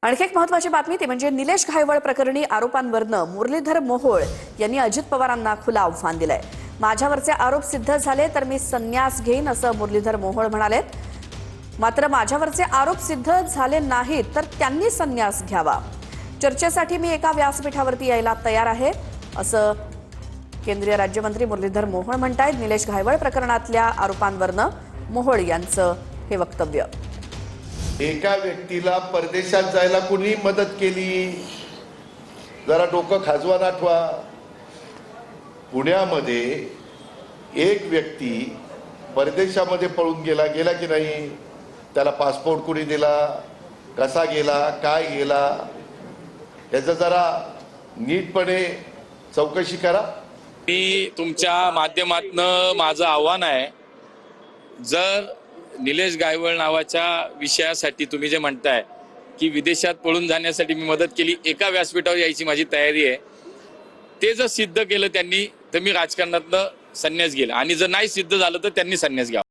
आणखी एक महत्त्वाची बातमी ती म्हणजे निलेश घायवळ प्रकरणी आरोपांवरनं मुरलीधर मोहोळ यांनी अजित पवारांना खुलं आव्हान दिलंय। माझ्यावरचे आरोप सिद्ध झाले तर मी संन्यास घेईन असं मुरलीधर मोहोळ म्हणालेत। मात्र माझ्यावरचे आरोप सिद्ध झाले नाहीत तर त्यांनी संन्यास घ्यावा। चर्चेसाठी मी एका व्यासपीठावरती यायला तयार आहे असं केंद्रीय राज्यमंत्री मुरलीधर मोहोळ म्हणतायत। निलेश घायवळ प्रकरणातल्या आरोपांवरनं मोहोळ यांचं हे वक्तव्य। एका व्यक्तीला परदेशात जायला कोणी मदत केली? जरा डोकं खाजवा आठवा। पुण्यामध्ये एक व्यक्ती परदेशामध्ये पळून गेला की नाही? त्याला पासपोर्ट कोणी दिला? कसा गेला? काय गेला? याचं जरा नीटपणे चौकशी करा। मी तुमच्या माध्यमातून माझं आव्हान आहे, जर निलेश घायवळ नावाच्या विषयासाठी तुम्ही जे म्हणताय की विदेशात पळून जाण्यासाठी मी मदत केली, एका व्यासपीठावर यायची माझी तयारी आहे। ते जर सिद्ध केलं त्यांनी तर मी राजकारणातनं संन्यास घेईल, आणि जर नाही सिद्ध झालं तर त्यांनी संन्यास घ्यावा।